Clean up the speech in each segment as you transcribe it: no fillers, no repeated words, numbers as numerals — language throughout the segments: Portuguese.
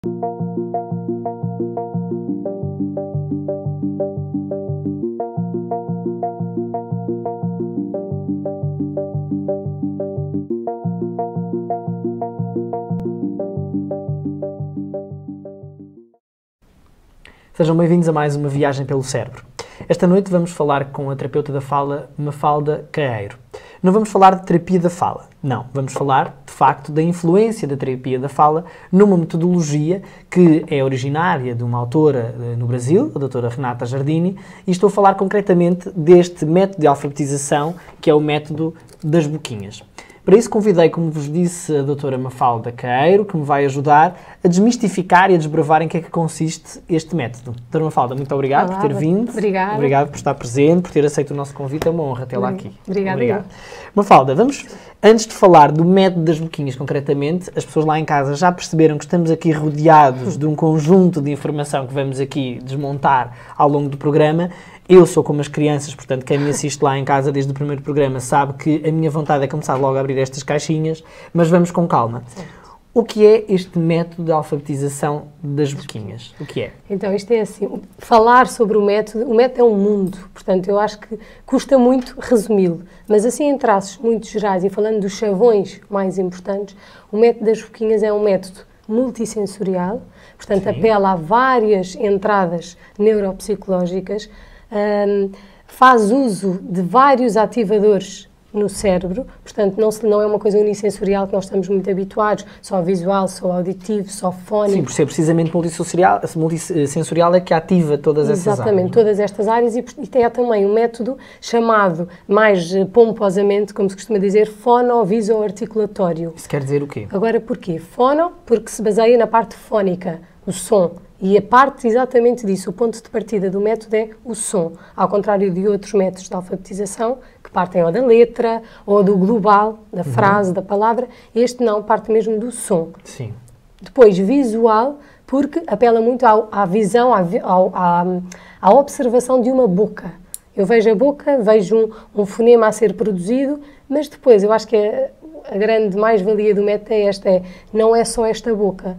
Sejam bem-vindos a mais uma viagem pelo cérebro. Esta noite vamos falar com a terapeuta da fala, Mafalda Caeiro. Não vamos falar de terapia da fala, não. Vamos falar, de facto, da influência da terapia da fala numa metodologia que é originária de uma autora no Brasil, a doutora Renata Giardini, e estou a falar concretamente deste método de alfabetização, que é o método das boquinhas. Para isso convidei, como vos disse, a doutora Mafalda Caeiro, que me vai ajudar a desmistificar e a desbravar em que é que consiste este método. Doutora Mafalda, muito obrigado por ter vindo. Obrigada. Obrigado por estar presente, por ter aceito o nosso convite. É uma honra tê-la aqui. Obrigada. Mafalda, vamos, antes de falar do método das boquinhas concretamente, as pessoas lá em casa já perceberam que estamos aqui rodeados de um conjunto de informação que vamos aqui desmontar ao longo do programa. Eu sou como as crianças, portanto, quem me assiste lá em casa desde o primeiro programa sabe que a minha vontade é começar logo a abrir estas caixinhas, mas vamos com calma. Certo. O que é este método de alfabetização das boquinhas? O que é? Então, isto é assim, falar sobre o método é um mundo, portanto, eu acho que custa muito resumi-lo, mas assim em traços muito gerais e falando dos chavões mais importantes, o método das boquinhas é um método multissensorial, portanto, apela a várias entradas neuropsicológicas, faz uso de vários ativadores no cérebro, portanto não é uma coisa unissensorial que nós estamos muito habituados, só visual, só auditivo, só fónico. Sim, por ser precisamente multissensorial é que ativa todas essas áreas. Exatamente, todas estas áreas e tem também um método chamado, mais pomposamente, como se costuma dizer, fonovisoarticulatório. Isso quer dizer o quê? Agora, porquê? Fono, porque se baseia na parte fónica, o som. E a parte exatamente disso, o ponto de partida do método é o som, ao contrário de outros métodos de alfabetização, que partem ou da letra, ou do global, da frase, da palavra, este não, parte mesmo do som. Sim. Depois, visual, porque apela muito à visão, à observação de uma boca. Eu vejo a boca, vejo um fonema a ser produzido, mas depois, eu acho que a grande mais-valia do método é esta, não é só esta boca.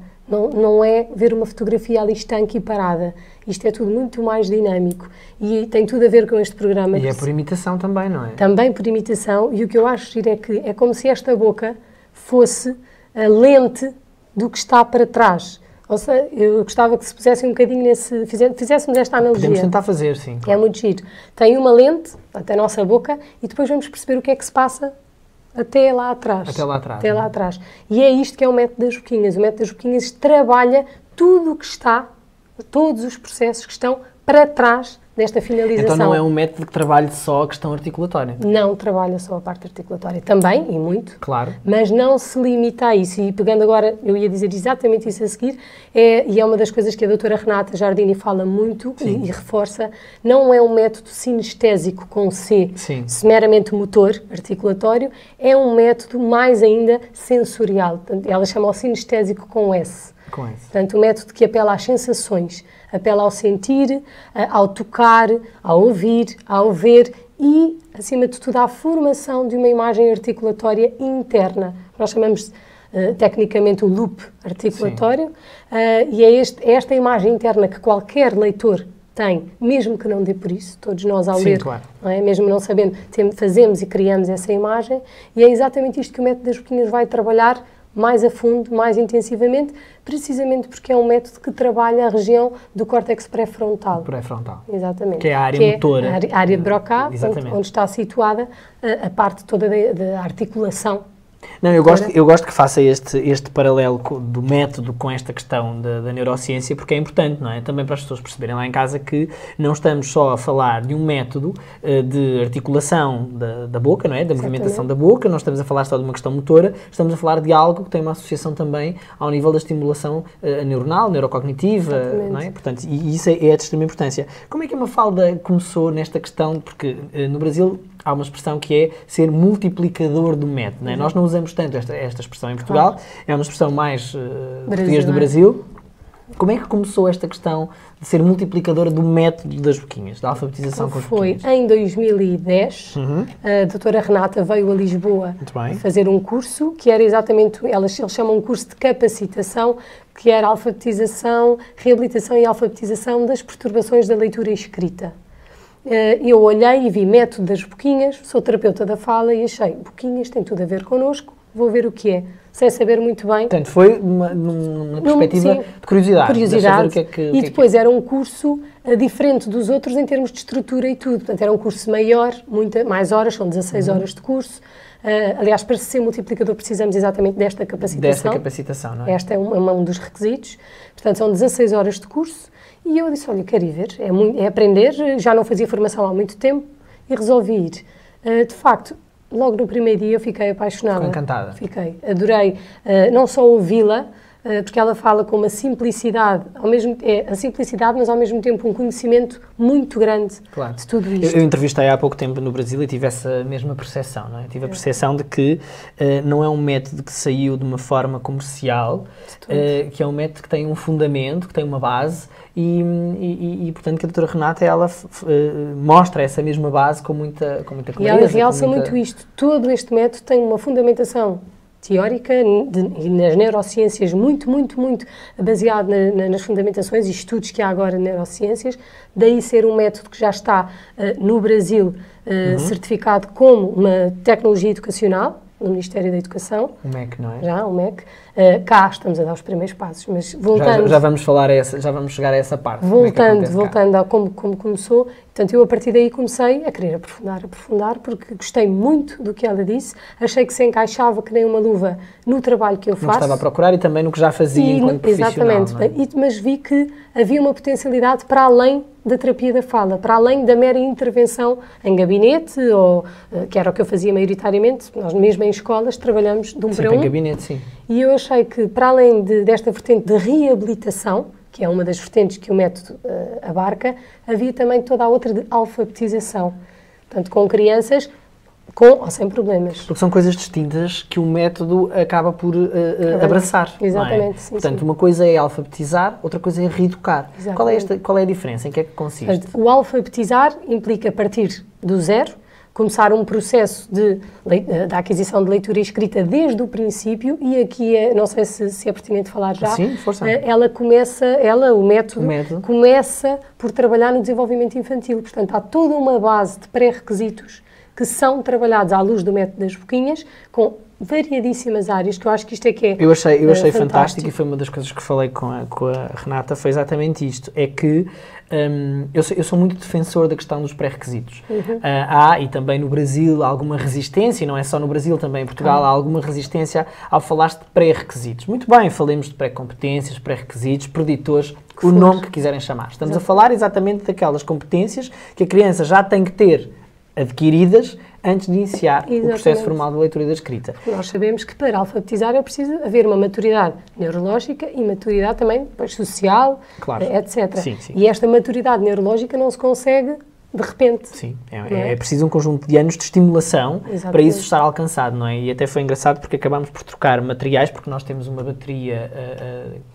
Não é ver uma fotografia ali estanque e parada. Isto é tudo muito mais dinâmico e tem tudo a ver com este programa. E é por imitação também, não é? Também por imitação, e o que eu acho é que é como se esta boca fosse a lente do que está para trás. Ou seja, eu gostava que se pusessem um bocadinho fizéssemos esta analogia. Podemos tentar fazer, sim. É muito giro. Tem uma lente, até a nossa boca, e depois vamos perceber o que é que se passa até lá atrás. Até lá atrás. Até lá atrás. E é isto que é o método das boquinhas. O método das boquinhas trabalha tudo o que está, todos os processos que estão para trás desta finalização. Então não é um método que trabalhe só a questão articulatória? Não trabalha só a parte articulatória. Também, e muito. Claro. Mas não se limita a isso. E pegando agora, eu ia dizer exatamente isso a seguir, e é uma das coisas que a doutora Renata Giardini fala muito e reforça, não é um método sinestésico com C, meramente motor, articulatório, é um método mais ainda sensorial. Ela chama-o sinestésico com S. Portanto, um método que apela às sensações, apela ao sentir, ao tocar, ao ouvir, ao ver e, acima de tudo, à formação de uma imagem articulatória interna. Nós chamamos tecnicamente o loop articulatório e é esta imagem interna que qualquer leitor tem, mesmo que não dê por isso, todos nós ao ler, claro. Não é? Mesmo não sabendo, fazemos e criamos essa imagem e é exatamente isto que o método das boquinhas vai trabalhar mais a fundo, mais intensivamente, precisamente porque é um método que trabalha a região do córtex pré-frontal. Pré-frontal. Exatamente. Que é a área motora. A área de Broca, onde está situada a parte toda da articulação. Não, eu gosto que faça este paralelo do método com esta questão da neurociência, porque é importante, não é? Também para as pessoas perceberem lá em casa que não estamos só a falar de um método de articulação da boca, não é? Da movimentação da boca, não estamos a falar só de uma questão motora, estamos a falar de algo que tem uma associação também ao nível da estimulação neuronal, neurocognitiva, não é? Portanto, e isso é de extrema importância. Como é que a Mafalda começou nesta questão? Porque no Brasil há uma expressão que é ser multiplicador do método, não é? Nós não usamos tanto esta expressão em Portugal, é uma expressão mais portuguesa do Brasil. Como é que começou esta questão de ser multiplicadora do método das boquinhas, da alfabetização com as Foi boquinhas? em 2010, a doutora Renata veio a Lisboa fazer um curso que era exatamente, eles chamam um curso de capacitação, que era alfabetização, reabilitação e alfabetização das perturbações da leitura e escrita. Eu olhei e vi método das boquinhas, sou terapeuta da fala e achei, boquinhas tem tudo a ver connosco, vou ver o que é, sem saber muito bem. Portanto, foi numa perspectiva de curiosidade. O que é que, e depois era um curso diferente dos outros em termos de estrutura e tudo. Portanto, era um curso maior, mais horas, são 16 horas de curso. Aliás, para ser multiplicador precisamos exatamente desta capacitação. Não é? Este é um dos requisitos. Portanto, são 16 horas de curso. E eu disse, olha, quero ir ver, é aprender, já não fazia formação há muito tempo e resolvi ir. De facto, logo no primeiro dia eu fiquei apaixonada. Ficou encantada. Fiquei, adorei não só ouvi-la, porque ela fala com uma simplicidade, a simplicidade, mas ao mesmo tempo um conhecimento muito grande de tudo isto. Eu entrevistei há pouco tempo no Brasil e tive essa mesma percepção, não é? Tive a percepção de que não é um método que saiu de uma forma comercial, que é um método que tem um fundamento, que tem uma base e portanto, que a doutora Renata, ela mostra essa mesma base com muita clareza. E ela realça muito isto. Todo este método tem uma fundamentação teórica e nas neurociências muito baseado nas fundamentações e estudos que há agora de neurociências, daí ser um método que já está no Brasil certificado como uma tecnologia educacional no Ministério da Educação. O MEC, não é? Já, o MEC. Cá estamos a dar os primeiros passos, mas voltando... Já vamos chegar a essa parte. Voltando a como começou, portanto, eu a partir daí comecei a querer aprofundar, porque gostei muito do que ela disse, achei que se encaixava que nem uma luva no trabalho que eu faço. Não estava a procurar e também no que já fazia enquanto profissional. Exatamente, mas vi que havia uma potencialidade para além da terapia da fala, para além da mera intervenção em gabinete, ou que era o que eu fazia maioritariamente, nós mesmo em escolas trabalhamos de um para um. Em gabinete, sim. E eu achei que, para além desta vertente de reabilitação, que é uma das vertentes que o método abarca, havia também toda a outra de alfabetização. Portanto, com crianças com ou sem problemas. Porque são coisas distintas que o método acaba por abraçar. Exatamente, não é? sim. Portanto, uma coisa é alfabetizar, outra coisa é reeducar. Qual é a diferença? Em que é que consiste? Portanto, o alfabetizar implica partir do zero, começar um processo da aquisição de leitura e escrita desde o princípio, e aqui não sei se é pertinente falar já. Sim, força. O método começa por trabalhar no desenvolvimento infantil. Portanto, há toda uma base de pré-requisitos que são trabalhados à luz do método das boquinhas, com variadíssimas áreas, que eu acho que isto é que é Eu achei fantástico, e foi uma das coisas que falei com a Renata, foi exatamente isto, é que eu sou muito defensor da questão dos pré-requisitos. Há, e também no Brasil, alguma resistência, e não é só no Brasil, também em Portugal, há alguma resistência ao falar de pré-requisitos. Muito bem, falemos de pré-competências, pré-requisitos, preditores, o nome que quiserem chamar. Estamos a falar exatamente daquelas competências que a criança já tem que ter adquiridas antes de iniciar o processo formal de leitura e da escrita. Nós sabemos que para alfabetizar é preciso haver uma maturidade neurológica e maturidade também social, etc. Sim. E esta maturidade neurológica não se consegue de repente. Sim, é preciso um conjunto de anos de estimulação para isso estar alcançado, não é? E até foi engraçado porque acabámos por trocar materiais, porque nós temos uma bateria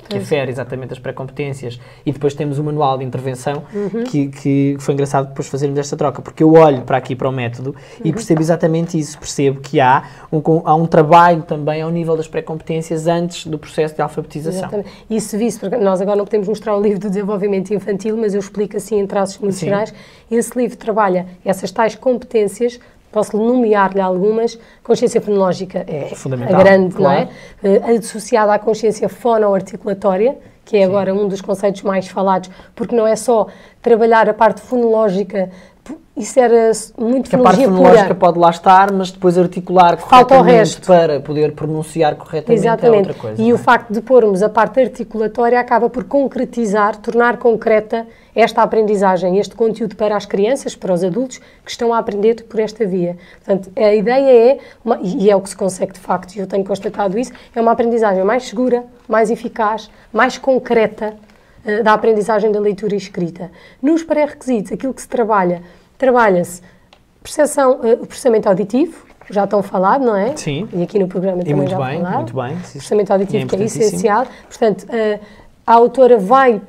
que afere exatamente as pré-competências e depois temos o manual de intervenção, que foi engraçado depois fazermos esta troca, porque eu olho para aqui, para o método, e percebo exatamente isso, percebo que há um trabalho também ao nível das pré-competências antes do processo de alfabetização. Exatamente. E se visse, porque nós agora não podemos mostrar o livro do desenvolvimento infantil, mas eu explico assim em traços muito gerais. Esse livro trabalha essas tais competências, posso nomear-lhe algumas. Consciência fonológica é fundamental, a grande, claro. Não é? Associada à consciência fonoarticulatória, que é agora um dos conceitos mais falados, porque não é só trabalhar a parte fonológica, isso era muito fonologia pura. A parte fonológica pode lá estar, mas depois articular corretamente para poder pronunciar corretamente é outra coisa. E o facto de pormos a parte articulatória acaba por concretizar, tornar concreta esta aprendizagem, este conteúdo para as crianças, para os adultos que estão a aprender por esta via. Portanto, a ideia é, e é o que se consegue de facto, e eu tenho constatado isso, é uma aprendizagem mais segura, mais eficaz, mais concreta da aprendizagem da leitura e escrita. Nos pré-requisitos, aquilo que se trabalha-se o processamento auditivo, já estão falado, não é? Sim. E aqui no programa também já falado. Muito bem. O processamento auditivo que é essencial. Portanto, a autora vai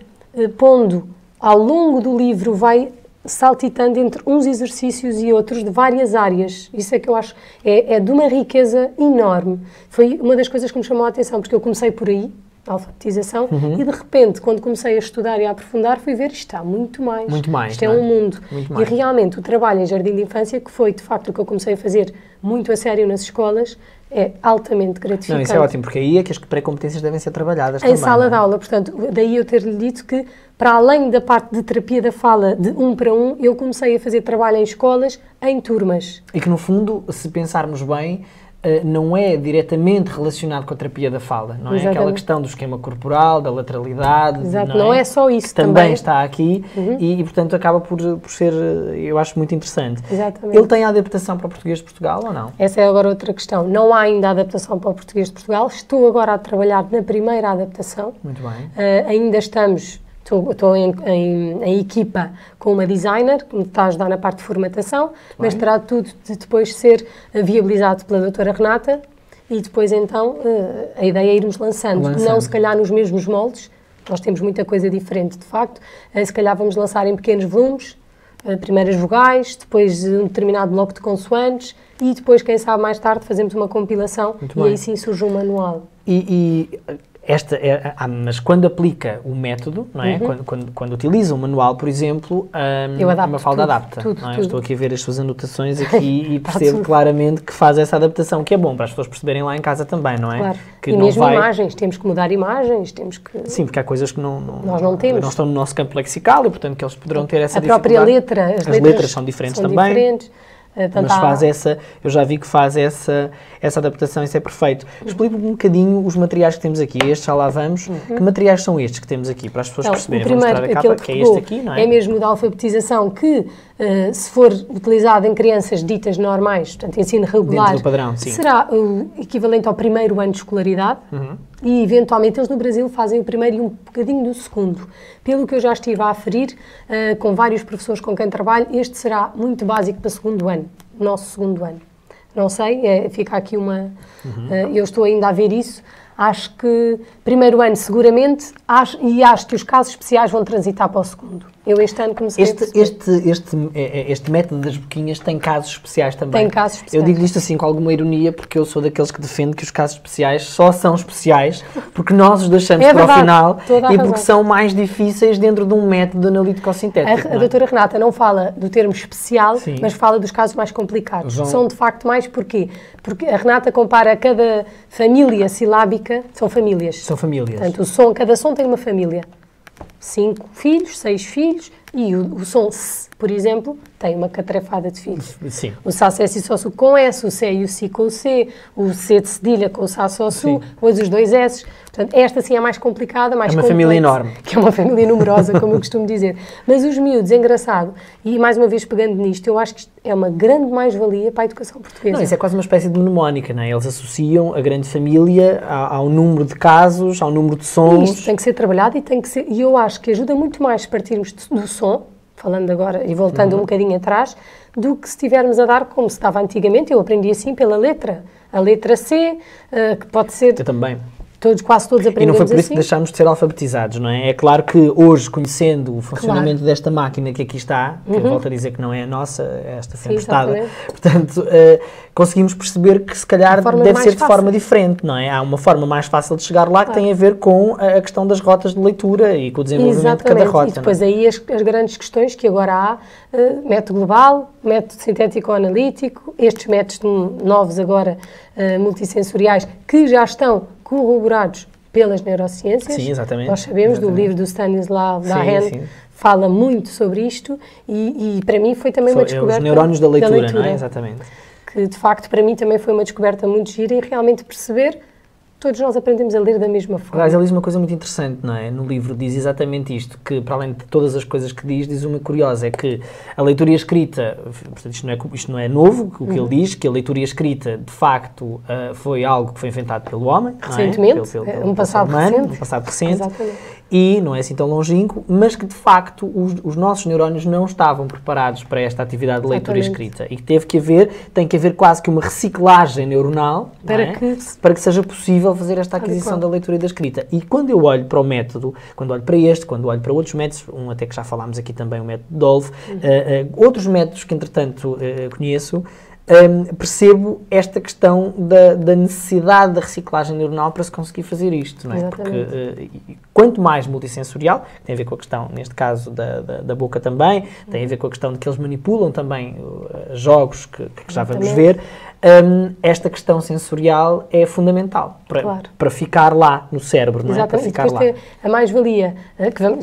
pondo, ao longo do livro, vai saltitando entre uns exercícios e outros de várias áreas. Isso é que eu acho, é de uma riqueza enorme. Foi uma das coisas que me chamou a atenção, porque eu comecei por aí, a alfabetização, e de repente, quando comecei a estudar e a aprofundar, fui ver, isto está muito mais. Muito mais, isto é um mundo. Muito e mais. realmente o trabalho em jardim de infância, que foi de facto o que eu comecei a fazer muito a sério nas escolas, é altamente gratificante. Não, isso é ótimo, porque aí é que as pré-competências devem ser trabalhadas em também. sala de aula, portanto, daí eu ter-lhe dito que, para além da parte de terapia da fala de 1 para 1, eu comecei a fazer trabalho em escolas, em turmas. E que, no fundo, se pensarmos bem, não é diretamente relacionado com a terapia da fala, não é? Exatamente. Aquela questão do esquema corporal, da lateralidade, Exato, não é só isso também está aqui e, portanto, acaba por ser, eu acho, muito interessante. Exatamente. Ele tem a adaptação para o português de Portugal ou não? Essa é agora outra questão. Não há ainda adaptação para o português de Portugal. Estou agora a trabalhar na primeira adaptação. Muito bem. Ainda estou em equipa com uma designer que me está a ajudar na parte de formatação, mas terá tudo de depois ser viabilizado pela doutora Renata e depois então a ideia é irmos lançando. Não se calhar nos mesmos moldes, nós temos muita coisa diferente de facto, se calhar vamos lançar em pequenos volumes, primeiras vogais, depois um determinado bloco de consoantes e depois, quem sabe, mais tarde fazemos uma compilação e aí sim surge um manual. Mas quando aplica o método, não é? Quando utiliza o manual, por exemplo, a Mafalda adapta. Tudo. Estou aqui a ver as suas anotações aqui e percebo claramente que faz essa adaptação, que é bom para as pessoas perceberem lá em casa também, não é? Claro. Que e não mesmo vai... imagens, temos que mudar imagens, temos que... Sim, porque há coisas que nós não temos. Não estão no nosso campo lexical e, portanto, que eles poderão ter essa dificuldade. A própria letra, as letras são diferentes também. Diferentes. Mas faz eu já vi que faz essa adaptação, isso é perfeito. Explique-me um bocadinho os materiais que temos aqui, estes já lá vamos. Que materiais são estes que temos aqui, para as pessoas perceberem? O primeiro, vou mostrar a capa, que é este aqui, não é? É mesmo o da alfabetização que, se for utilizado em crianças ditas normais, portanto, ensino regular, dentro do padrão, sim. Será o equivalente ao primeiro ano de escolaridade e, eventualmente, eles no Brasil fazem o primeiro e um bocadinho do segundo. Pelo que eu já estive a aferir, com vários professores com quem trabalho, este será muito básico para o segundo ano, o nosso segundo ano. Não sei, fica aqui uma... eu estou ainda a ver isso. Acho que primeiro ano seguramente, acho que os casos especiais vão transitar para o segundo. Eu este ano comecei este método das boquinhas tem casos especiais também. Tem casos especiais. Eu digo isto assim com alguma ironia, porque eu sou daqueles que defende que os casos especiais só são especiais porque nós os deixamos para o final e porque são mais difíceis dentro de um método analítico-sintético. A doutora Renata não fala do termo especial, mas fala dos casos mais complicados. São de facto mais porquê? Porque a Renata compara cada família silábica, são famílias. São famílias. Portanto, cada som tem uma família. 5 filhos, 6 filhos e o som S, por exemplo, tem uma catrefada de filhos. Sim. O Sá, Sé, Si, Só, Su com S, o Sé e o Si com o C, o C de cedilha com o Sá, Só, Su, depois os 2 S. Portanto, esta sim é mais complicada, mais complexa. É uma família enorme. Que é uma família numerosa, como eu costumo dizer. Mas os miúdos, engraçado, e mais uma vez pegando nisto, eu acho que isto é uma grande mais-valia para a educação portuguesa. Não, isso é quase uma espécie de mnemónica, não é? Eles associam a grande família ao número de casos, ao número de sons. Isto tem que ser trabalhado e eu acho que ajuda muito mais se partirmos do som, falando agora e voltando um bocadinho atrás, do que se estivermos a dar como se estava antigamente. Eu aprendi assim pela letra. A letra C, que pode ser... Eu também. Quase todos aprendemos assim. E não foi por isso que deixámos de ser alfabetizados, não é? É claro que hoje, conhecendo o funcionamento desta máquina que aqui está, que eu volto a dizer que não é a nossa, esta foi emprestada, portanto, conseguimos perceber que se calhar deve ser de forma diferente, não é? Há uma forma mais fácil de chegar lá que tem a ver com a questão das rotas de leitura e com o desenvolvimento de cada rota. E depois aí as grandes questões que agora há, método global, método sintético-analítico, estes métodos novos agora, multissensoriais, que já estão corroborados pelas neurociências. Sim, exatamente. Nós sabemos do livro do Stanislav Dehaene, fala muito sobre isto e para mim foi também uma descoberta. Os neurónios da leitura, não é? Exatamente. Que de facto para mim também foi uma descoberta muito gira e realmente perceber todos nós aprendemos a ler da mesma forma. Aliás, ele diz uma coisa muito interessante, não é? No livro diz exatamente isto, que para além de todas as coisas que diz uma curiosa, é que a leitura e a escrita, portanto isto não é novo, o que ele diz, que a leitura e a escrita de facto foi algo que foi inventado pelo homem, recentemente, um passado recente, exatamente. E não é assim tão longínquo, mas que de facto os nossos neurónios não estavam preparados para esta atividade de leitura e escrita e que tem que haver quase que uma reciclagem neuronal para que seja possível possível fazer esta aquisição da leitura e da escrita. E quando eu olho para o método, quando olho para este, quando olho para outros métodos, um até que já falámos aqui também, o método Dolve, outros métodos que entretanto conheço, percebo esta questão da necessidade da reciclagem neuronal para se conseguir fazer isto, não é? Porque quanto mais multissensorial, tem a ver com a questão, neste caso, da boca também, tem a ver com a questão de que eles manipulam também jogos que já vamos ver, esta questão sensorial é fundamental para ficar lá no cérebro, não é? Para ficar lá. A mais-valia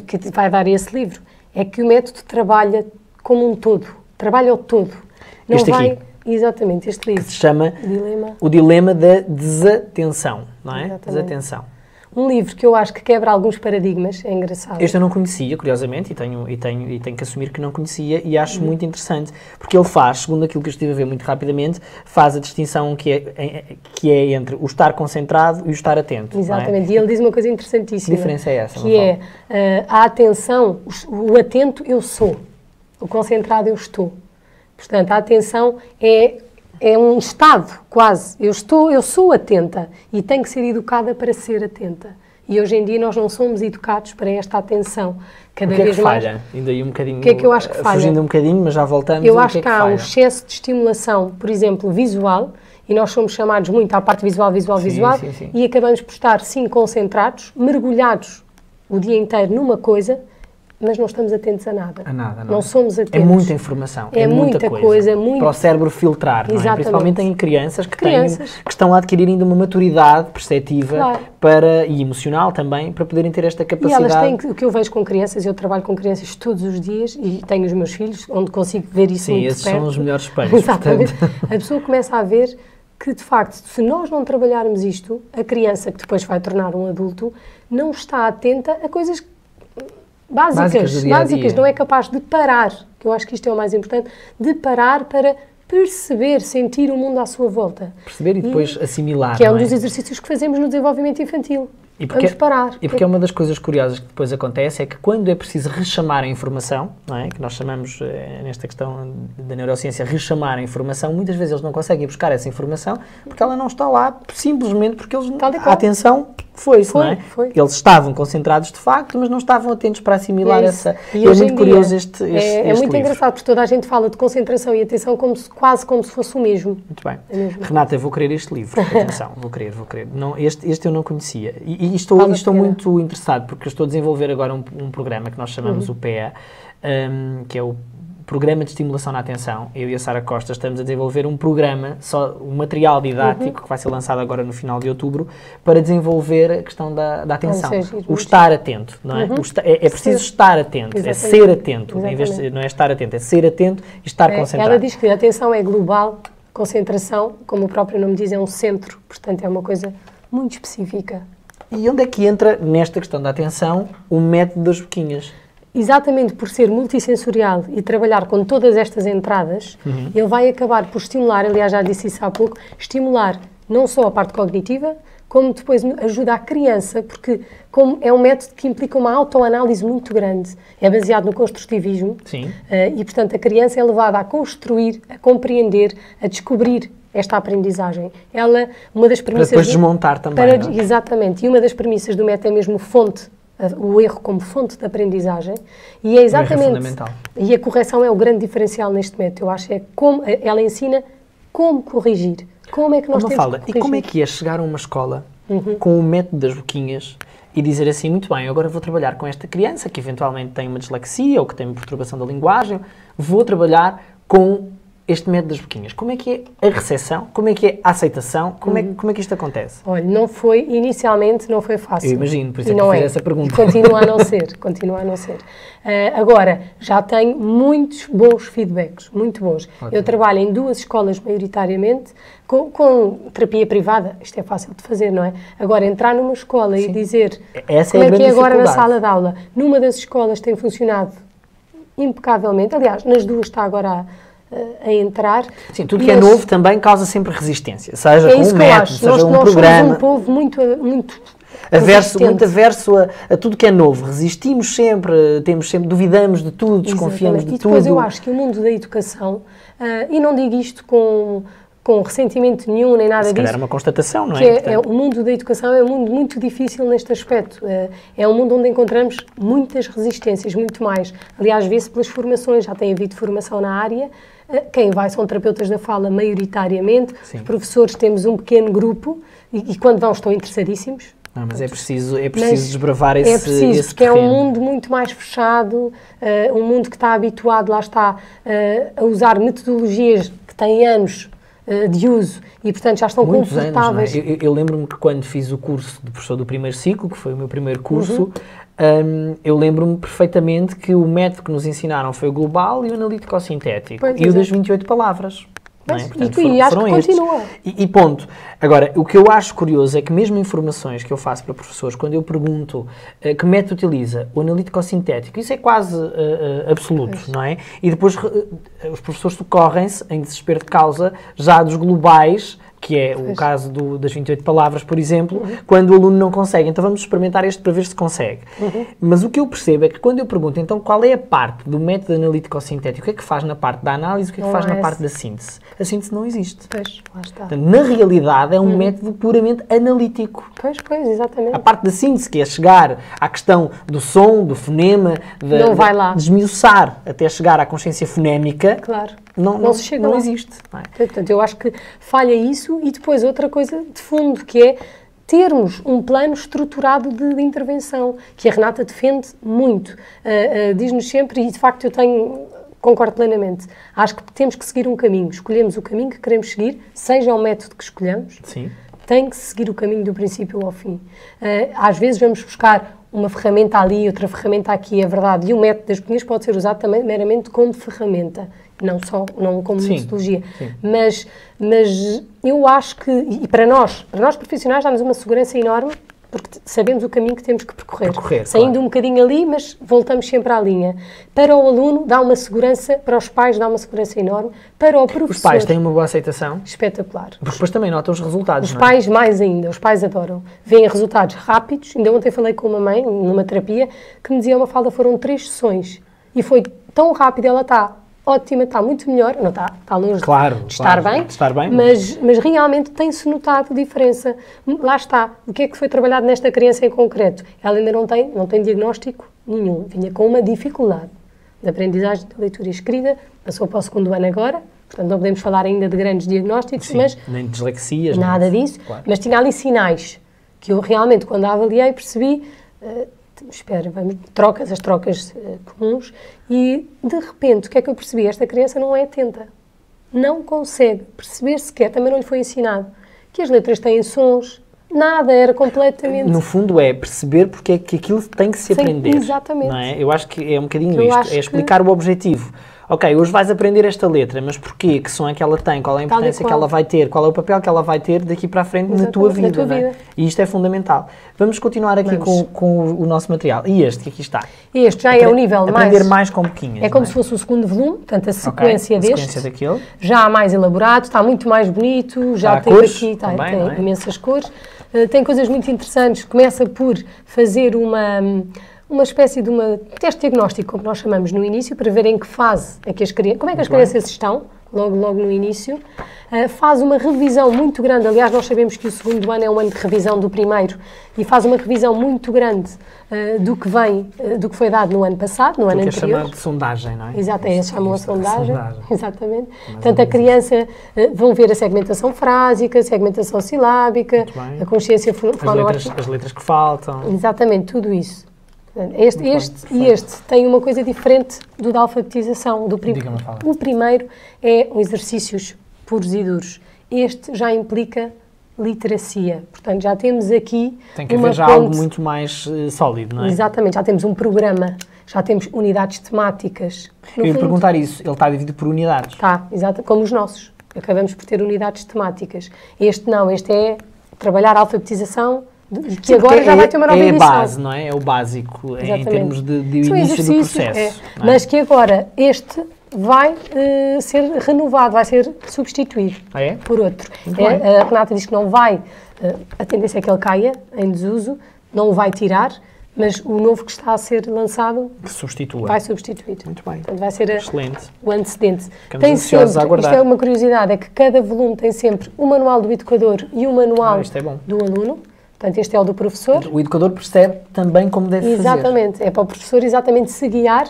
que vai dar esse livro é que o método trabalha como um todo, trabalha o todo. Não este vai... aqui. Exatamente, este livro. Que se chama O Dilema da Desatenção, não é? Exatamente. Desatenção. Um livro que eu acho que quebra alguns paradigmas, é engraçado. Este eu não conhecia, curiosamente, e tenho que assumir que não conhecia, e acho muito interessante, porque ele faz, segundo aquilo que eu estive a ver muito rapidamente, faz a distinção que é entre o estar concentrado e o estar atento. Exatamente, não é? e ele diz uma coisa interessantíssima. Que diferença é essa? Que é a atenção, o atento eu sou, o concentrado eu estou. Portanto, a atenção é um estado, quase. Eu sou atenta e tenho que ser educada para ser atenta. E hoje em dia nós não somos educados para esta atenção. Cada o que vez é que mais. falha? Ainda aí um bocadinho. O que é que eu acho que falha? Fugindo um bocadinho, mas já voltamos. Eu acho que há um excesso de estimulação, por exemplo, visual, e nós somos chamados muito à parte visual, sim. e acabamos por estar, sim, concentrados, mergulhados o dia inteiro numa coisa, mas não estamos atentos a nada. A nada, não somos atentos. É muita informação. É muita coisa. Para o cérebro filtrar, não é? Principalmente em crianças que estão a adquirir ainda uma maturidade perceptiva e emocional também, para poderem ter esta capacidade. E elas têm, o que eu vejo com crianças, eu trabalho com crianças todos os dias e tenho os meus filhos, onde consigo ver isso muito esses perto. são os melhores espelhos. Exatamente. A pessoa começa a ver que, de facto, se nós não trabalharmos isto, a criança, que depois vai tornar um adulto, não está atenta a coisas básicas, não é capaz de parar, que eu acho que isto é o mais importante, de parar para perceber, sentir o mundo à sua volta. Perceber e depois assimilar, que é um dos exercícios que fazemos no desenvolvimento infantil. Vamos parar. E porque é uma das coisas curiosas que depois acontece é que quando é preciso rechamar a informação, não é? Que nós chamamos, nesta questão da neurociência, rechamar a informação, muitas vezes eles não conseguem buscar essa informação porque ela não está lá, simplesmente porque eles, a atenção foi-se, não é? Eles estavam concentrados de facto, mas não estavam atentos para assimilar essa... E hoje muito curioso este é muito livro. engraçado, porque toda a gente fala de concentração e atenção quase como se fosse o mesmo. Muito bem. Renata, eu vou querer este livro, atenção, vou querer. Não, este eu não conhecia. E estou muito interessado, porque eu estou a desenvolver agora um programa que nós chamamos o PEA, que é o Programa de Estimulação na Atenção. Eu e a Sara Costa estamos a desenvolver um programa, um material didático, que vai ser lançado agora no final de outubro, para desenvolver a questão da atenção. O estar atento, não é? É preciso estar atento, é ser atento. Em vez de, não é estar atento, é ser atento e estar concentrado. Ela diz que a atenção é global, concentração, como o próprio nome diz, é um centro, portanto é uma coisa muito específica. E onde é que entra, nesta questão da atenção, o método das boquinhas? Exatamente por ser multissensorial e trabalhar com todas estas entradas, ele vai acabar por estimular, aliás já disse isso há pouco, estimular não só a parte cognitiva, como depois ajuda a criança, porque como é um método que implica uma autoanálise muito grande, é baseado no construtivismo, e portanto a criança é levada a construir, a compreender, a descobrir esta aprendizagem. Uma das premissas... Para depois desmontar também, não é? Exatamente, e uma das premissas do método é mesmo o erro como fonte de aprendizagem, e é exatamente... fundamental. E a correção é o grande diferencial neste método, eu acho, como ela ensina como corrigir, como é que nós temos que corrigir. E como é que é chegar a uma escola com o método das boquinhas e dizer assim, muito bem, agora vou trabalhar com esta criança que eventualmente tem uma dislexia ou que tem uma perturbação da linguagem, vou trabalhar com este método das boquinhas. Como é que é a recepção? Como é que é a aceitação? Como é que isto acontece? Olha, inicialmente não foi fácil. Eu imagino, por isso é que eu fiz essa pergunta. E continua a não ser. Agora, já tenho muitos bons feedbacks, muito bons. Ótimo. Eu trabalho em 2 escolas maioritariamente, com terapia privada, isto é fácil de fazer, não é? Agora, entrar numa escola e dizer como é que é agora na sala de aula. Numa das escolas tem funcionado impecavelmente, aliás, nas 2 está agora a entrar. Sim, tudo que é novo também causa sempre resistência, seja com um método, seja um programa. Nós somos um povo muito muito averso a tudo que é novo. Resistimos sempre, duvidamos de tudo, desconfiamos de tudo. E depois eu acho que o mundo da educação, e não digo isto com com ressentimento nenhum, nem nada Se disso. calhar é uma constatação, não que é? O mundo da educação é um mundo muito difícil neste aspecto. É um mundo onde encontramos muitas resistências, muito mais. Aliás, vê-se pelas formações, já tem havido formação na área. Quem vai são terapeutas da fala, maioritariamente. Sim. Os professores temos um pequeno grupo e quando vão estão interessadíssimos. Não, mas é preciso desbravar esse preciso, porque terreno. é um mundo muito mais fechado, um mundo que está habituado, lá está, a usar metodologias que têm anos de uso e, portanto, já estão muitos confortáveis. Anos, não é? Eu lembro-me que quando fiz o curso de professor do primeiro ciclo, que foi o meu primeiro curso, eu lembro-me perfeitamente que o método que nos ensinaram foi o global e o analítico-sintético. Pois, e o das 28 palavras. Não é? Mas, Portanto, e acho foram que estes. continua. E ponto. Agora, o que eu acho curioso é que mesmo informações que eu faço para professores, quando eu pergunto que método utiliza, o analítico-sintético, isso é quase absoluto, não é? E depois os professores socorrem-se, em desespero de causa, já dos globais, que é o caso das 28 palavras, por exemplo, quando o aluno não consegue. Então vamos experimentar este para ver se consegue. Mas o que eu percebo é que quando eu pergunto, então, qual é a parte do método analítico-sintético, o que é que faz na parte da análise, o que é que faz na parte da síntese? A síntese não existe. Pois, lá está. Portanto, na realidade, é um método puramente analítico. Pois, exatamente. A parte da síntese, que é chegar à questão do som, do fonema, Não vai lá. desmiuçar até chegar à consciência fonémica, Claro. não se chega não lá. existe. Não é? Portanto, eu acho que falha isso e depois outra coisa de fundo, que é termos um plano estruturado de intervenção, que a Renata defende muito. Diz-nos sempre, e de facto concordo plenamente, acho que temos que seguir um caminho. Escolhemos o caminho que queremos seguir, seja o método que escolhamos, Sim. tem que seguir o caminho do princípio ao fim. Às vezes vamos buscar uma ferramenta ali, outra ferramenta aqui, é verdade, e o método das pequenas pode ser usado também meramente como ferramenta, não como metodologia. Mas eu acho que, e para nós profissionais, dá-nos uma segurança enorme, porque sabemos o caminho que temos que percorrer. Saindo um bocadinho ali, mas voltamos sempre à linha. Para o aluno, dá uma segurança, para os pais, dá uma segurança enorme, para o professor... Os pais têm uma boa aceitação? Espetacular. Porque depois também notam os resultados, Os pais mais ainda, os pais adoram. Veem resultados rápidos. Ainda ontem falei com uma mãe, numa terapia, que me dizia, Mafalda, foram 3 sessões. E foi tão rápido, ela está ótima, está muito melhor, não está longe de estar bem, mas realmente tem-se notado diferença. Lá está, o que é que foi trabalhado nesta criança em concreto? Ela ainda não tem diagnóstico nenhum, vinha com uma dificuldade de aprendizagem de leitura e escrita, passou para o 2º ano agora, portanto não podemos falar ainda de grandes diagnósticos, mas nem dislexias, nada disso, claro. mas tinha ali sinais que eu realmente, quando a avaliei, percebi... as trocas comuns, e de repente o que é que eu percebi? Esta criança não é atenta, não consegue perceber sequer, também não lhe foi ensinado que as letras têm sons, nada, era completamente... No fundo é perceber porque é que aquilo tem que se aprender. Exatamente. Não é? Eu acho que é um bocadinho isto, é explicar o objetivo. Ok, hoje vais aprender esta letra, mas porquê? Que som é que ela tem? Qual é a importância que ela vai ter? Qual é o papel que ela vai ter daqui para a frente na tua vida? Não é? E isto é fundamental. Vamos continuar aqui com o nosso material. E este que aqui está? Este já é o nível mais... Aprender mais com boquinhas. É como se fosse o 2º volume, portanto a sequência deste. A sequência daquele. Já mais elaborado, está muito mais bonito, já tem cores, aqui, tem é? imensas cores. Tem coisas muito interessantes, começa por fazer uma espécie de teste diagnóstico, como nós chamamos no início, para ver em que fase é que como é que as crianças estão, logo no início. Faz uma revisão muito grande, aliás, nós sabemos que o 2º ano é um ano de revisão do primeiro, e faz uma revisão muito grande do que foi dado no ano passado, no ano anterior. Que é chamado de sondagem, não é? Exato, eles chamam a sondagem. Exatamente. Portanto, a criança, vão ver a segmentação frásica, a segmentação silábica, a consciência fonológica. As letras que faltam. Exatamente, tudo isso. Este tem uma coisa diferente do da alfabetização. O primeiro é exercícios puros e duros. Este já implica literacia. Portanto, já temos aqui tem que haver já algo muito mais sólido, não é? Exatamente, já temos um programa, já temos unidades temáticas. Eu ia perguntar isso, ele está dividido por unidades? Está, exato, como os nossos. Acabamos por ter unidades temáticas. Este não, este é trabalhar a alfabetização, que agora já vai ter uma nova edição. É a base, não é? É o básico, em termos de início do processo. Mas que agora este vai ser renovado, vai ser substituído por outro. A Renata diz que não vai, a tendência é que ele caia em desuso, não o vai tirar, mas o novo que está a ser lançado Que substitua. vai substituir. Muito bem. Portanto, vai ser Excelente. o antecedente. Ficamos Tem ansiosos sempre, a aguardar. isto é uma curiosidade, é que cada volume tem sempre o manual do educador e o manual Isto é bom. do aluno. Portanto, este é o do professor. O educador percebe também como deve fazer. Exatamente. É para o professor exatamente se guiar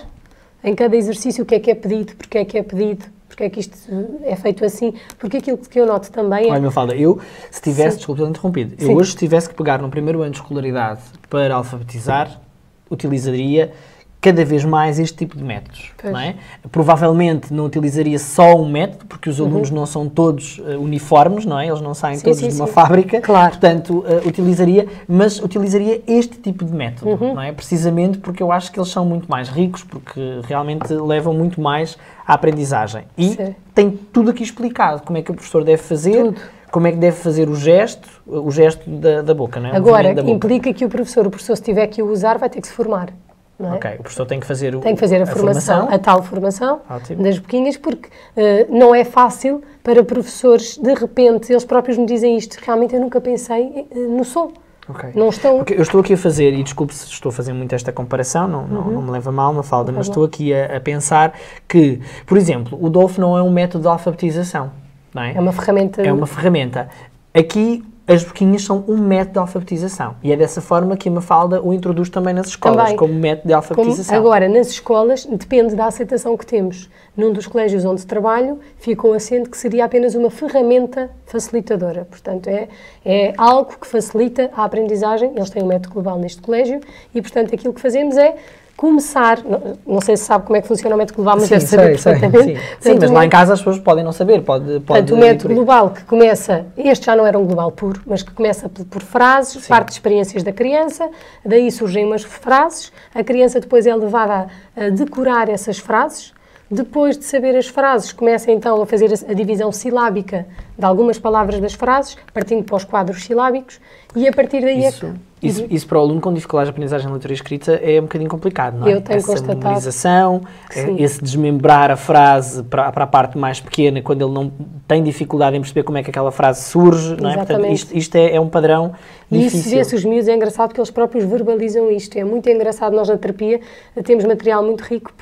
em cada exercício o que é pedido, porque é pedido, porque é que isto é feito assim, porque aquilo que eu noto também é... Olha, Mafalda, eu, se tivesse, Sim. desculpe ter interrompido, Sim. eu hoje se tivesse que pegar no primeiro ano de escolaridade para alfabetizar, utilizaria cada vez mais este tipo de métodos, Pois. não é? Provavelmente não utilizaria só um método, porque os alunos não são todos uniformes, não é? Eles não saem Sim, todos sim, de uma sim. fábrica, Claro. portanto, utilizaria este tipo de método, não é? Precisamente porque eu acho que eles são muito mais ricos, porque realmente levam muito mais à aprendizagem. E Sim. tem tudo aqui explicado, como é que o professor deve fazer, Tudo. como é que deve fazer o gesto da boca, não é? O Agora, movimento da boca. implica que o professor se tiver que o usar, vai ter que se formar. Não é? Ok, o professor tem que fazer, Tem que fazer a formação, a tal formação Ótimo. das boquinhas, porque não é fácil para professores, de repente, eles próprios me dizem isto, realmente eu nunca pensei no som. Ok. Não estão... Porque eu estou aqui a fazer, e desculpe se estou a fazer muito esta comparação, não me leva a mal, Mafalda, mas estou aqui a pensar que, por exemplo, o DOLF não é um método de alfabetização, não é? É uma ferramenta... É uma ferramenta. Aqui, as boquinhas são um método de alfabetização. E é dessa forma que a Mafalda o introduz também nas escolas, Também. como método de alfabetização. Agora, nas escolas, depende da aceitação que temos. Num dos colégios onde trabalho, ficou assente que seria apenas uma ferramenta facilitadora. Portanto, é algo que facilita a aprendizagem. Eles têm um método global neste colégio e, portanto, aquilo que fazemos é começar, não sei se sabe como é que funciona o método global, mas deve saber perfeitamente. Sim, Portanto, mas lá em casa as pessoas podem não saber. Portanto, o método global que começa, este já não era um global puro, mas que começa por frases, parte de experiências da criança, daí surgem umas frases, a criança depois é levada a decorar essas frases, depois de saber as frases, começa então a fazer a divisão silábica de algumas palavras das frases, partindo para os quadros silábicos, e a partir daí Isso para o aluno com dificuldades de aprendizagem de leitura e escrita é um bocadinho complicado, não é? Eu tenho Essa constatado memorização, esse desmembrar a frase para a parte mais pequena, quando ele não tem dificuldade em perceber como é que aquela frase surge, não é? Portanto, isto é um padrão difícil. E isso vê-se os miúdos, é engraçado porque eles próprios verbalizam isto, é muito engraçado. Nós na terapia temos material muito rico,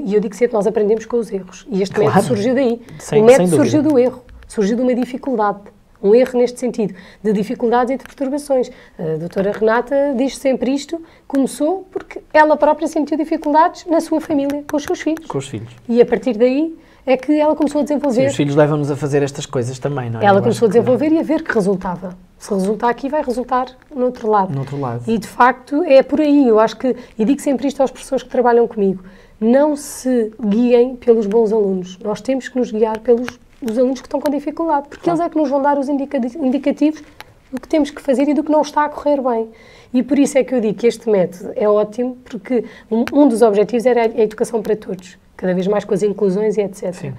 e eu digo sempre, nós aprendemos com os erros, e este método surgiu daí. O método surgiu do erro, surgiu de uma dificuldade. Um erro neste sentido, de dificuldades e de perturbações. A doutora Renata diz sempre isto, começou porque ela própria sentiu dificuldades na sua família, com os seus filhos. Com os filhos. E a partir daí é que ela começou a desenvolver... Sim, os filhos levam-nos a fazer estas coisas também, não é? Ela começou a desenvolver e a ver que resultava. Se resultar aqui, vai resultar no outro lado. No outro lado. E, de facto, é por aí. Eu acho que, e digo sempre isto às pessoas que trabalham comigo, não se guiem pelos bons alunos. Nós temos que nos guiar pelos alunos que estão com dificuldade, porque eles é que nos vão dar os indicativos do que temos que fazer e do que não está a correr bem. E por isso é que eu digo que este método é ótimo, porque um dos objetivos era a educação para todos, cada vez mais com as inclusões e etc. Sim.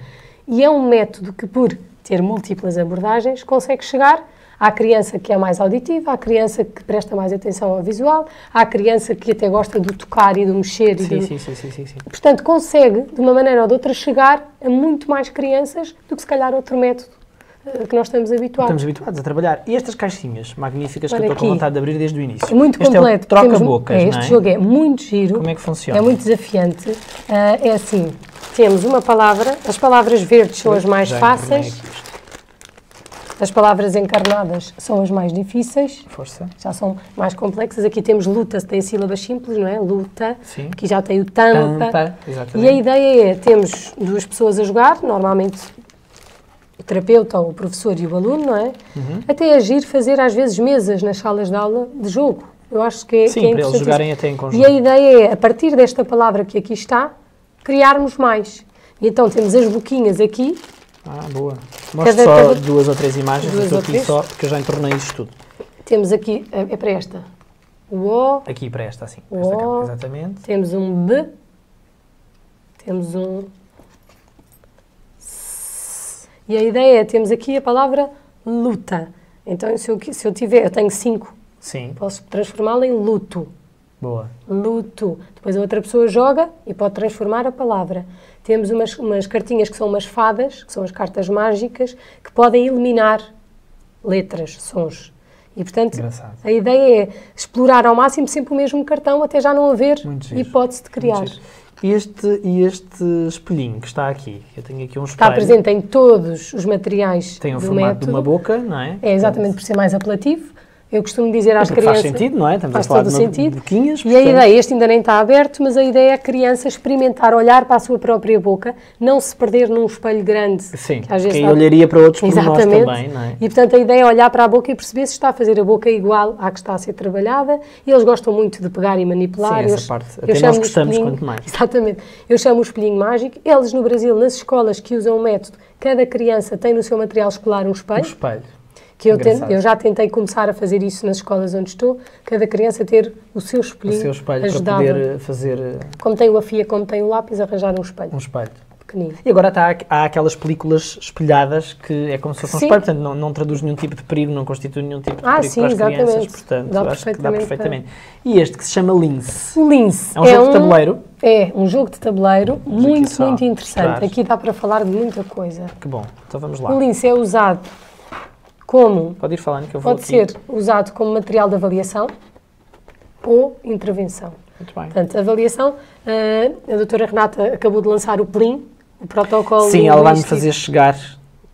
E é um método que, por ter múltiplas abordagens, consegue chegar à criança que é mais auditiva, à criança que presta mais atenção ao visual, à criança que até gosta do tocar e do mexer. Sim. Portanto, consegue, de uma maneira ou de outra, chegar a muito mais crianças do que, se calhar, outro método que nós estamos habituados. Estamos habituados a trabalhar. E estas caixinhas magníficas que Olha eu estou com aqui. vontade de abrir desde o início? É muito este completo. É o troca-bocas, não é? Este jogo é muito giro. Como é que funciona? É muito desafiante. É assim, temos uma palavra, as palavras verdes são as mais fáceis, as palavras encarnadas são as mais difíceis. Força. Já são mais complexas. Aqui temos luta, tem sílabas simples, não é? Luta. Sim. Aqui já tem o tampa. Exatamente. E a ideia é, temos duas pessoas a jogar, normalmente o terapeuta, ou o professor e o aluno, não é? Até agir, fazer às vezes mesas nas salas de aula de jogo. Eu acho que é Sim, que é para eles jogarem até em conjunto. E a ideia é, a partir desta palavra que aqui está, criarmos mais. E então temos as boquinhas aqui. Boa. Mostra só 2 ou 3 imagens, estou aqui só, porque eu já entornei isto tudo. Temos aqui, é para esta, o O. Aqui para esta, assim, para esta câmera, exatamente. Temos um B, temos um S. E a ideia é, temos aqui a palavra luta. Então, se eu tiver, eu tenho 5, Sim. posso transformá-la em luto. Boa. Luto. Depois a outra pessoa joga e pode transformar a palavra. Temos umas cartinhas que são umas fadas, que são as cartas mágicas, que podem eliminar letras, sons. E, portanto, Engraçado. a ideia é explorar ao máximo sempre o mesmo cartão até já não haver Muito giro. hipótese de criar. Muito giro. E este espelhinho que está aqui, eu tenho aqui um Está espelho. presente em todos os materiais Tem o do formato método. de uma boca, não é? É exatamente por ser mais apelativo. Eu costumo dizer às Porque crianças... faz sentido, não é? Estamos Faz a falar todo de o sentido. boquinhas. E a ideia, este ainda nem está aberto, mas a ideia é a criança experimentar olhar para a sua própria boca, não se perder num espelho grande. Sim, que às vezes quem está... olharia para outros por nós Exatamente. também, não é? E, portanto, a ideia é olhar para a boca e perceber se está a fazer a boca igual à que está a ser trabalhada. E eles gostam muito de pegar e manipular. Sim, essa parte. Eu Até chamo nós o gostamos, espelhinho- quanto mais. Exatamente. Eu chamo o espelhinho mágico. Eles, no Brasil, nas escolas que usam o método, cada criança tem no seu material escolar um Um espelho. espelho. Que Engraçado. eu já tentei começar a fazer isso nas escolas onde estou, cada criança ter o seu O espelhinho, seu espelho ajudava. para poder fazer Como tem o afia, como tem o lápis, arranjar um espelho um espelho. pequenino. E agora há aquelas películas espelhadas que é como se fosse um Sim. espelho, portanto não traduz nenhum tipo de perigo, não constitui nenhum tipo de perigo Sim, para as crianças, exatamente. portanto Dá acho que dá perfeitamente perfeitamente. E este que se chama Lince, O lince é um jogo de tabuleiro? É um jogo de tabuleiro muito, só muito interessante. mostrar. Aqui dá para falar de muita coisa. Que bom, então vamos O lá. lince é usado como... Pode ir falando que eu vou Pode aqui. ser usado como material de avaliação ou intervenção. Muito bem. Portanto, avaliação, a doutora Renata acabou de lançar o PLIN, o protocolo Sim, ela vai-me linguístico, fazer chegar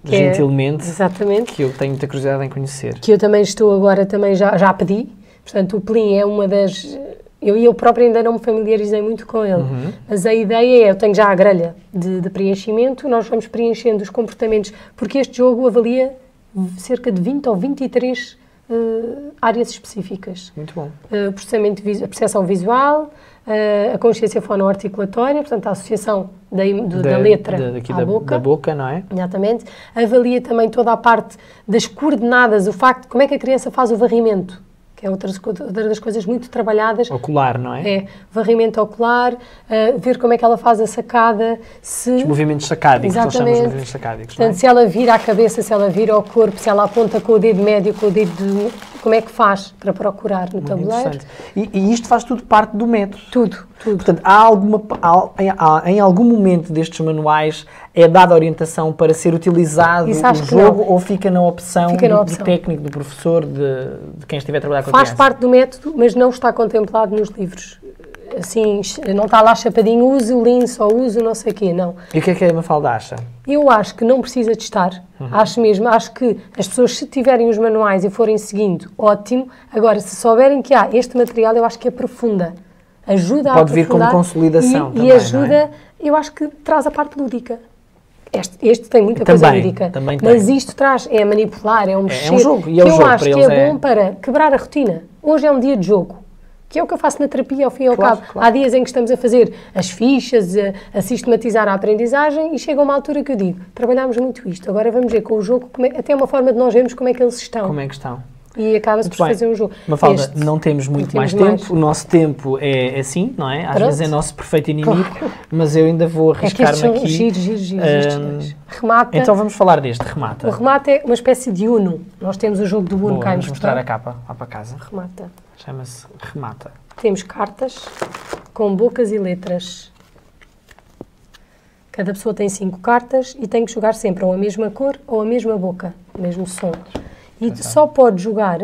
que é- gentilmente, exatamente, que eu tenho muita curiosidade em conhecer. que eu também estou agora, também já pedi. Portanto, o PLIN é uma das... Eu própria ainda não me familiarizei muito com ele, mas a ideia é, eu tenho já a grelha de preenchimento, nós vamos preenchendo os comportamentos, porque este jogo avalia cerca de 20 ou 23 áreas específicas. Muito bom. A percepção visual, a consciência fonoarticulatória, portanto, a associação da letra daqui à boca. da boca, não é? Exatamente. Avalia também toda a parte das coordenadas, o facto de como é que a criança faz o varrimento, que é outra das coisas muito trabalhadas. Ocular, não é? É varrimento ocular, ver como é que ela faz a sacada, se... Os movimentos sacádicos, nós chamamos de Exatamente. movimentos sacádicos, não é? Portanto, se ela vira a cabeça, se ela vira o corpo, se ela aponta com o dedo médio, com o dedo como é que faz para procurar no Muito tabuleiro? interessante. E isto faz tudo parte do método. Tudo. Portanto, em algum momento destes manuais é dada orientação para ser utilizado Isso o acho que jogo não. ou fica na opção, Fica na do opção. técnico, do professor, de quem estiver a trabalhar com a Faz criança? parte do método, mas não está contemplado nos livros. Assim, não está lá chapadinho, use o lince ou use o não sei o quê, não. E o que é a Mafalda acha? Eu acho que não precisa de estar, acho que as pessoas, se tiverem os manuais e forem seguindo, ótimo. Agora, se souberem que há este material, eu acho que aprofunda, ajuda a Pode vir aprofundar como consolidação e também, ajuda, não é? eu acho que traz a parte lúdica. Este tem muita coisa Também, lúdica, também mas tem. isto traz, é manipular, é um mexer, jogo, e é que o eu jogo, acho para que eles é é- bom para quebrar a rotina. Hoje é um dia de jogo, que é o que eu faço na terapia ao fim e ao Claro, cabo. claro. Há dias em que estamos a fazer as fichas, a sistematizar a aprendizagem e chega uma altura que eu digo, trabalhámos muito isto, agora vamos ver com o jogo, até uma forma de nós vermos como é que eles estão. Como é que estão? E acaba-se Muito por bem. fazer um jogo. Mafalda, Este, não temos muito não mais temos tempo. O nosso tempo é assim, não é? Às Pronto. vezes é nosso perfeito inimigo, mas eu ainda vou é que estes arriscar-me são aqui. giros. Remata. Então vamos falar deste remata. O remata é uma espécie de Uno. Nós temos o jogo do Uno Boa, cá em vamos mostrar Portugal. a capa lá para casa. Remata. Chama-se remata. Temos cartas com bocas e letras. Cada pessoa tem 5 cartas e tem que jogar sempre ou a mesma cor ou a mesma boca, o mesmo som. E só pode jogar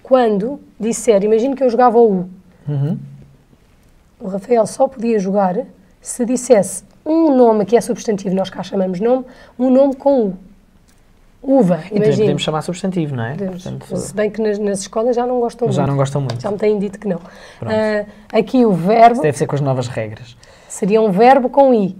quando disser, imagino que eu jogava o U. O Rafael só podia jogar se dissesse um nome que é substantivo, nós cá chamamos nome, um nome com U. Uva, E também imagino. podemos chamar substantivo, não é? Podemos. Portanto, Se bem que nas escolas já não gostam já muito. não gostam muito. Já me têm dito que não. Pronto. Aqui o verbo Deve ser com as novas regras. seria um verbo com I.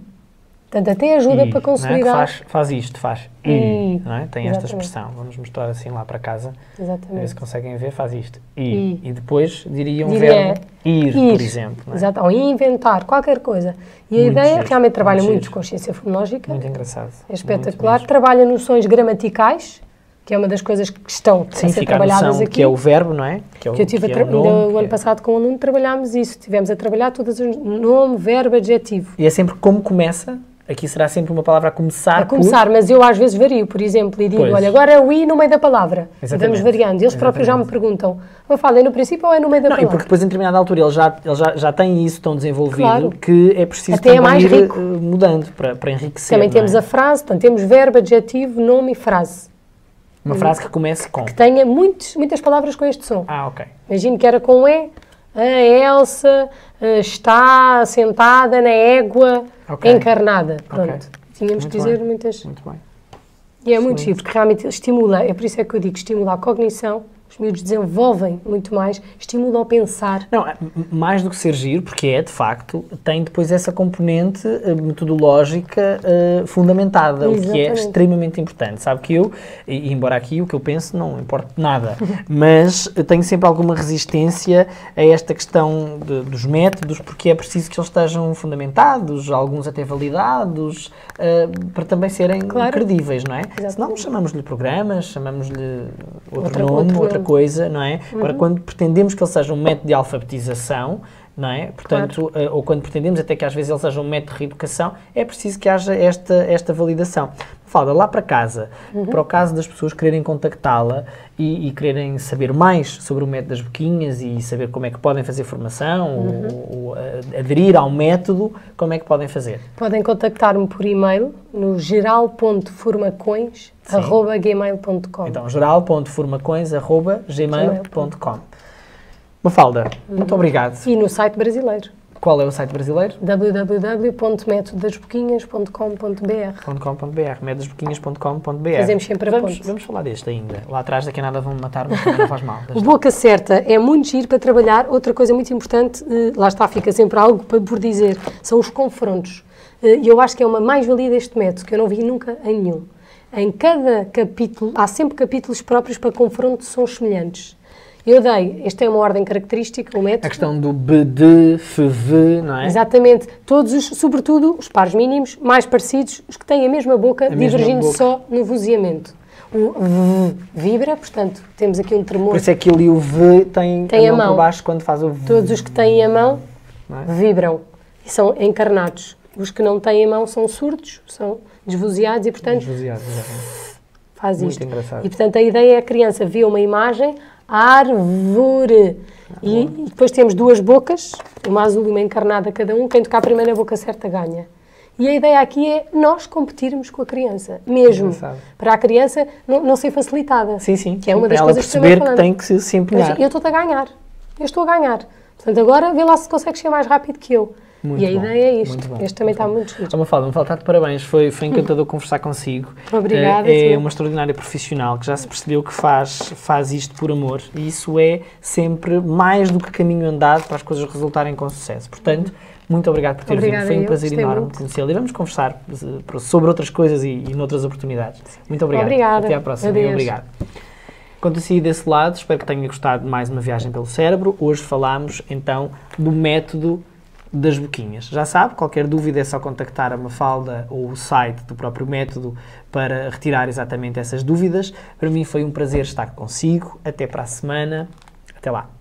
Portanto, até ajuda I, para não é? consolidar. Que faz isto, faz I, I, não é? Tem esta exatamente. expressão. Vamos mostrar assim lá para casa, a ver se Exatamente. conseguem ver, faz isto. I. I. E depois diria um Diria verbo ir, por exemplo. Não é? Exato. Ou inventar, qualquer coisa. E a Muito ideia giro, realmente trabalha muito muito giro. consciência fonológica. Muito engraçado. É espetacular. Muito mesmo. Trabalha noções gramaticais, que é uma das coisas que estão a Sim, ser fica a trabalhadas noção aqui. que é o verbo, não é? Que é o, Que eu tive que é o ainda nome, o que ano é- passado com um aluno trabalhámos isso. Tivemos a trabalhar todas as nome, verbo, adjetivo. E é sempre como começa. Aqui será sempre uma palavra a começar A começar, mas eu às vezes vario, por exemplo, e digo, Pois. olha, agora é o I no meio da palavra. E Exatamente. vamos variando. E eles próprios já me perguntam, eu falo, é no princípio ou é no meio da Não, e palavra? porque depois em determinada altura ele já tem isso tão desenvolvido Claro. que é preciso Até é também mais ir rico. mudando para enriquecer. Também não temos é? a frase, portanto, temos verbo, adjetivo, nome e frase. Uma frase que comece com. Que tenha muitas palavras com este som. Ah, ok. Imagino que era com E. A Elsa está sentada na égua encarnada. Pronto. Okay. Tínhamos muito que dizer bem. muitas... Muito bem. E é muito giro, porque realmente estimula, é por isso é que eu digo, estimula a cognição, os miúdos desenvolvem muito mais, estimulam a pensar. Não, mais do que ser giro, porque é, de facto, tem depois essa componente metodológica fundamentada, Exatamente. o que é extremamente importante. Sabe que eu, e embora aqui o que eu penso não importa nada, mas eu tenho sempre alguma resistência a esta questão dos métodos, porque é preciso que eles estejam fundamentados, alguns até validados, para também serem credíveis, não é? Exatamente. Senão chamamos-lhe programas, chamamos-lhe outro Outro nome, nome. outra coisa, não é? Agora, quando pretendemos que ele seja um método de alfabetização, não é? Portanto, ou quando pretendemos até que às vezes ele seja um método de reeducação, é preciso que haja esta validação. Fala lá para casa, para o caso das pessoas quererem contactá-la e quererem saber mais sobre o método das boquinhas e saber como é que podem fazer formação ou aderir ao método, como é que podem fazer? Podem contactar-me por e-mail no geral.formacões@gmail.com. Então, geral.formacões@gmail.com. Mafalda, muito obrigado. E no site brasileiro. Qual é o site brasileiro? www.metodasboquinhas.com.br métodasboquinhas.com.br. Fazemos sempre a ponte. Vamos falar deste ainda. Lá atrás daqui a nada vão matar, mas não faz mal. O Boca Certa é muito giro para trabalhar. Outra coisa muito importante, lá está, fica sempre algo por dizer, são os confrontos. E eu acho que é uma mais-valia deste método, que eu não vi nunca em nenhum. Em cada capítulo, há sempre capítulos próprios para confronto de sons semelhantes. Eu dei, esta é uma ordem característica, o método. A questão do B, D, F, V, não é? Exatamente. Todos, sobretudo, os pares mínimos, mais parecidos, os que têm a mesma boca, divergindo só no vozeamento. O V vibra, portanto, temos aqui um tremor. Por isso é que ali o V tem a mão por baixo quando faz o V. Todos os que têm a mão vibram e são encarnados. Os que não têm a mão são surdos, são desvozeados e, portanto, faz isto. Muito engraçado. E, portanto, a ideia é a criança vê uma imagem, árvore, e depois temos duas bocas, uma azul e uma encarnada cada um, quem tocar primeiro a boca certa ganha. E a ideia aqui é nós competirmos com a criança, mesmo, para a criança não ser facilitada. Sim, sim. Que é uma das ela coisas perceber que tem que se empenhar. Mas eu estou-te a ganhar, eu estou a ganhar. Portanto, agora vê lá se consegues ser mais rápido que eu. Muito e a bom, ideia é isto. muito bom, Este também está muito giro. Mafalda, está de parabéns. Foi encantador conversar consigo. Obrigada. É uma extraordinária profissional que já se percebeu que faz isto por amor. E isso é sempre mais do que caminho andado para as coisas resultarem com sucesso. Portanto, muito obrigado por ter vindo. Foi um prazer enorme conhecê-lo. E vamos conversar sobre outras coisas e noutras oportunidades. Muito obrigado. Obrigada. Até à próxima. Adeus. Obrigado. Quanto a si desse lado, espero que tenha gostado de mais uma viagem pelo cérebro. Hoje falámos, então, do método das boquinhas. Já sabe, qualquer dúvida é só contactar a Mafalda ou o site do próprio método para retirar exatamente essas dúvidas. Para mim foi um prazer estar consigo. Até para a semana. Até lá.